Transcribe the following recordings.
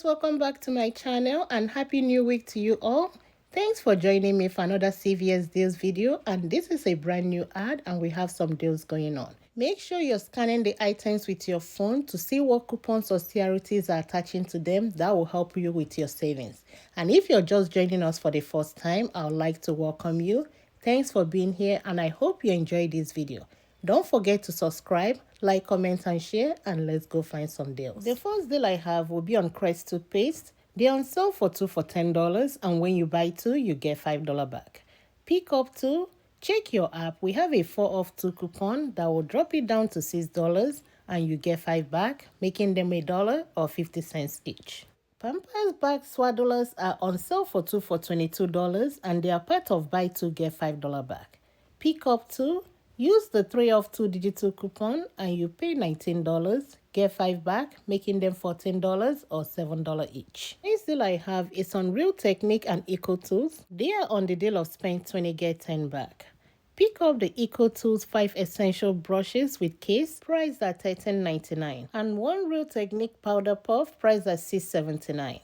guys, welcome back to my channel and happy new week to you all. Thanks for joining me for another CVS deals video, and this is a brand new ad and we have some deals going on. Make sure you're scanning the items with your phone to see what coupons or CRTs are attaching to them. That will help you with your savings. And if you're just joining us for the first time, I would like to welcome you. Thanks for being here and I hope you enjoyed this video. Don't forget to subscribe, like, comment, and share, and let's go find some deals. The first deal I have will be on Crest toothpaste. They're on sale for 2 for $10, and when you buy 2, you get $5 back. Pick up 2. Check your app. We have a 4 off 2 coupon that will drop it down to $6, and you get 5 back, making them $1 or 50 cents each. Pampers bag swaddlers are on sale for 2 for $22, and they are part of buy 2 get $5 back. Pick up 2. Use the 3 off 2 digital coupon and you pay $19, get 5 back, making them $14 or $7 each. Next deal I have is on Real Technique and Eco Tools. They are on the deal of spend 20 get 10 back. Pick up the Eco Tools 5 essential brushes with case, priced at $13.99, and 1 Real Technique powder puff, priced at $6.79.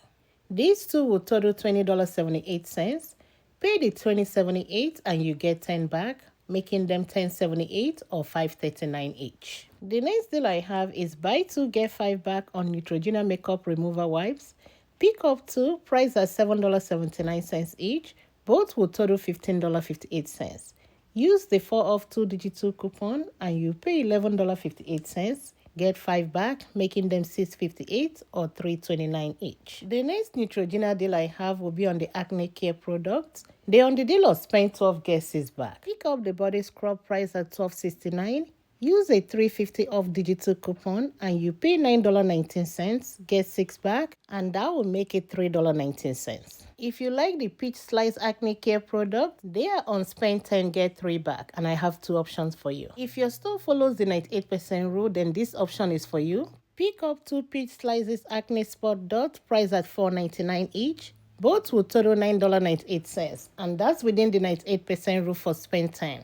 These two will total $20.78. Pay the $20.78 and you get 10 back, making them $10.78 or $5.39 each. The next deal I have is buy 2 get 5 back on Neutrogena makeup remover wipes. Pick up 2, priced at $7.79 each. Both will total $15.58. Use the 4 off 2 digital coupon and you pay $11.58. Get 5 back, making them $6.58 or $3.29 each. The next Neutrogena deal I have will be on the Acne care products. They're on the deal of spend 12 get 6 back. Pick up the body scrub price at $12.69. Use a $3.50 off digital coupon and you pay $9.19, get 6 back, and that will make it $3.19. If you like the peach slice acne care product, they are on spend 10 get 3 back, and I have 2 options for you. If your store follows the 98% rule, then this option is for you. Pick up 2 peach slices acne spot dot priced at $4.99 each. Both will total $9.98, and that's within the 98% rule for spend 10.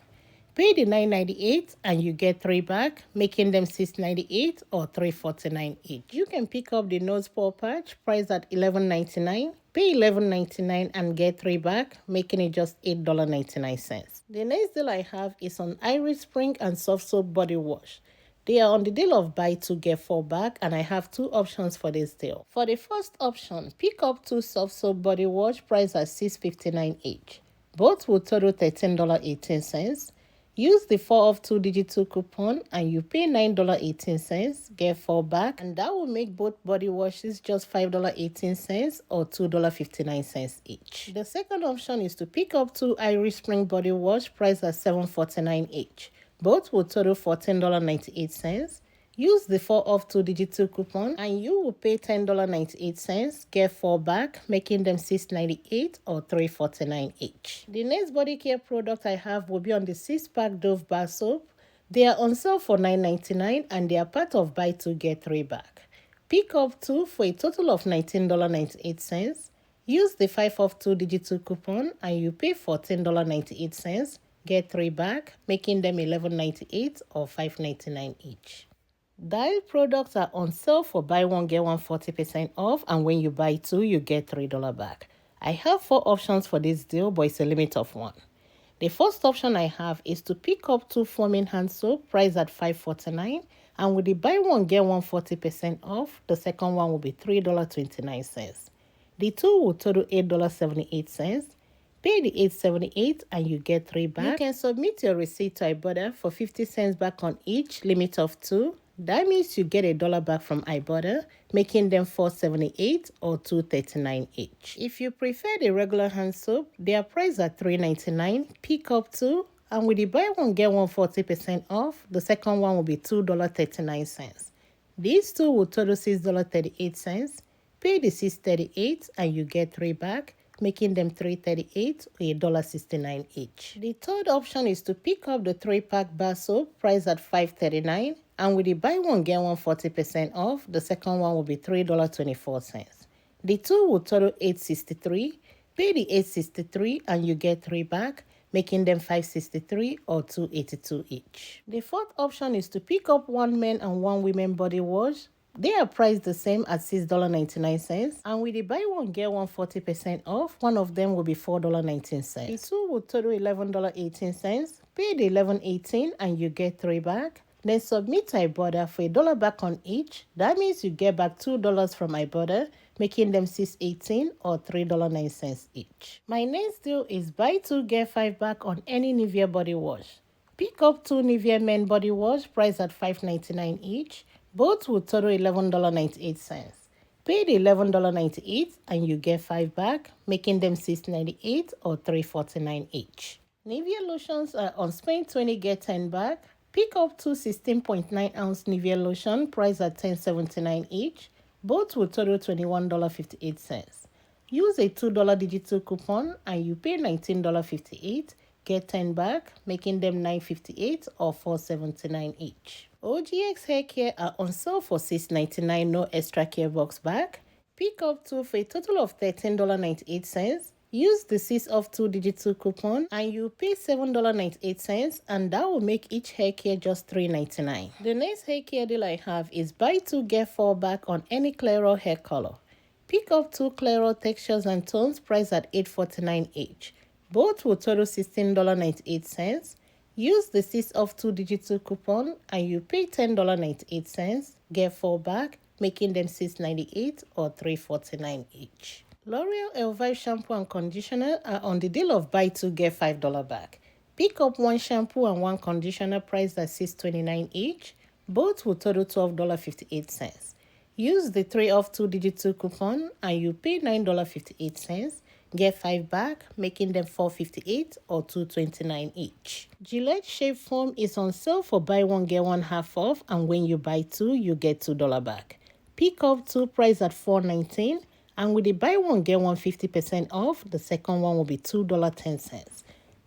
Pay the $9.98 and you get 3 back, making them $6.98 or $3.49 each. You can pick up the nose paw patch priced at $11.99. Pay $11.99 and get 3 back, making it just $8.99. The next deal I have is on Irish Spring and Soft Soap Body Wash. They are on the deal of buy 2 get 4 back, and I have 2 options for this deal. For the first option, pick up 2 Soft Soap Body Wash priced at $6.59 each. Both will total $13.18. Use the 4 off 2 digital coupon and you pay $9.18, get 4 back, and that will make both body washes just $5.18 or $2.59 each. The second option is to pick up 2 Irish Spring body wash priced at $7.49 each. Both will total $14.98. Use the 4 off 2 digital coupon and you will pay $10.98, get 4 back, making them $6.98 or $3.49 each. The next body care product I have will be on the 6-pack Dove bar soap. They are on sale for $9.99 and they are part of buy 2 get 3 back. Pick up 2 for a total of $19.98. Use the 5 off 2 digital coupon and you pay $14.98, get 3 back, making them $11.98 or $5.99 each. Dial products are on sale for buy 1 get 1 40% off, and when you buy 2 you get $3 back. I have 4 options for this deal, but it's a limit of 1. The first option I have is to pick up 2 foaming hand soap priced at $5.49, and with the buy 1 get 1 40% off, the second one will be $3.29. The 2 will total $8.78. Pay the $8.78 and you get 3 back. You can submit your receipt to Ibotta for 50 cents back on each, limit of 2. That means you get $1 back from Ibotta, making them $4.78 or $2.39 each. If you prefer the regular hand soap, they are priced at $3.99. Pick up 2, and with the buy 1 get 1 40% off, the second one will be $2.39. These 2 will total $6.38. Pay the $6.38 and you get 3 back, making them $3.38 or $1.69 each. The third option is to pick up the 3-pack bar soap priced at $5.39, and with the buy 1 get 1 40% off, the second one will be $3.24. The 2 will total $8.63. Pay the $8.63 and you get 3 back, making them $5.63 or $2.82 each. The fourth option is to pick up 1 men and 1 women body wash. They are priced the same at $6.99, and with the buy one get one 40% off, one of them will be $4.19. The two will total $11.18. Pay the $11.18 and you get 3 back. Then submit to Ibotta for $1 back on each. That means you get back $2 from Ibotta, making them $6.18 or $3.09 each. My next deal is buy 2 get 5 back on any Nivea body wash. Pick up 2 Nivea men body wash priced at $5.99 each. Both will total $11.98. Pay the $11.98 and you get 5 back, making them $6.98 or $3.49 each. Nivea lotions are on spend 20 get 10 back. Pick up 2 16.9 ounce Nivea lotion priced at $10.79 each. Both will total $21.58. Use a $2 digital coupon and you pay $19.58. Get 10 back, making them $9.58 or $4.79 each. OGX hair care are on sale for $6.99, no extra care box back. Pick up 2 for a total of $13.98. Use the 6 off 2 digital coupon and you pay $7.98, and that will make each hair care just $3.99. The next hair care deal I have is buy 2 get 4 back on any Clairol hair color. Pick up 2 Clairol textures and tones priced at $8.49 each. Both will total $16.98. Use the 6 off 2 digital coupon and you pay $10.98, get 4 back, making them $6.98 or $3.49 each. L'Oreal Elvive shampoo and conditioner are on the deal of buy 2 get $5 back. Pick up 1 shampoo and 1 conditioner priced at $6.29 each. Both will total $12.58. Use the 3 off 2 digital coupon and you pay $9.58. Get 5 back, making them $4.58 or $2.29 each. Gillette Shave Foam is on sale for buy 1 get 1 half off, and when you buy 2, you get $2 back. Pick up 2 priced at $4.19, and with the buy 1 get 1 50% off, the second one will be $2.10.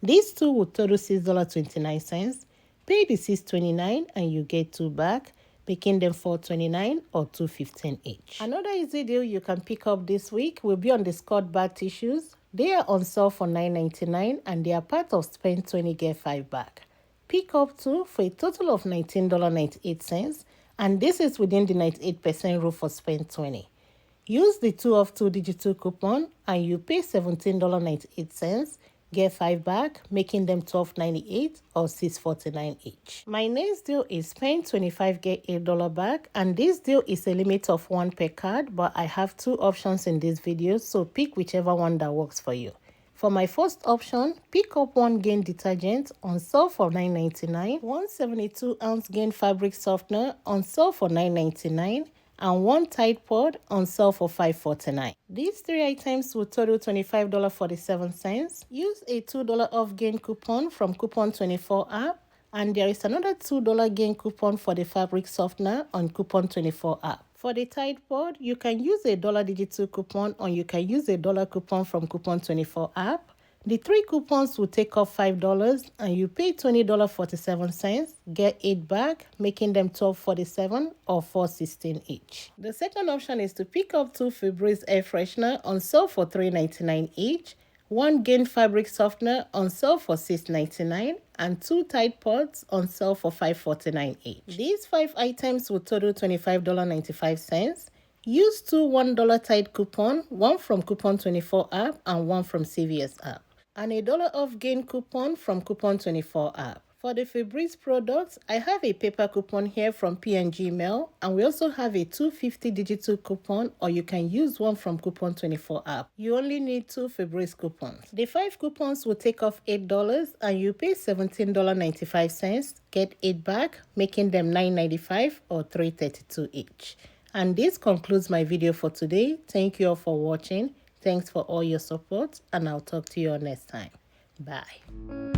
These two will total $6.29. Pay the $6.29 and you get 2 back, making them $4.29 or $2.15 each. Another easy deal you can pick up this week will be on the Scott Bar tissues. They are on sale for $9.99 and they are part of spend 20 get 5 back. Pick up 2 for a total of $19.98, and this is within the 98% rule for spend 20. Use the 2 off 2 digital coupon and you pay $17.98. Get 5 back, making them $12.98 or $6.49 each. My next deal is spend 25 get $8 back, and this deal is a limit of 1 per card, but I have 2 options in this video, so pick whichever one that works for you. For my first option, pick up 1 Gain detergent on sale for $9.99, 1 72-ounce Gain fabric softener on sale for $9.99, and 1 Tide Pod on sale for $5.49. These 3 items will total $25.47. Use a $2 off Gain coupon from Coupon24 app, and there is another $2 Gain coupon for the fabric softener on Coupon24 app. For the Tide Pod, you can use a $1 digital coupon or you can use a $1 coupon from Coupon24 app. The 3 coupons will take off $5 and you pay $20.47, get 8 back, making them $12.47 or $4.16 each. The second option is to pick up 2 Febreze air freshener on sale for $3.99 each, 1 Gain fabric softener on sale for $6.99, and 2 Tide Pods on sale for $5.49 each. These 5 items will total $25.95. Use 2 $1 Tide coupon, 1 from Coupon24 app and 1 from CVS app, and a $1 off Gain coupon from Coupon24 app. For the Febreze products, I have a paper coupon here from P&G Mail, and we also have a $2.50 digital coupon, or you can use 1 from Coupon24 app. You only need 2 Febreze coupons. The 5 coupons will take off $8 and you pay $17.95, get 8 back, making them $9.95 or $3.32 each. And this concludes my video for today. Thank you all for watching. Thanks for all your support, and I'll talk to you all next time. Bye.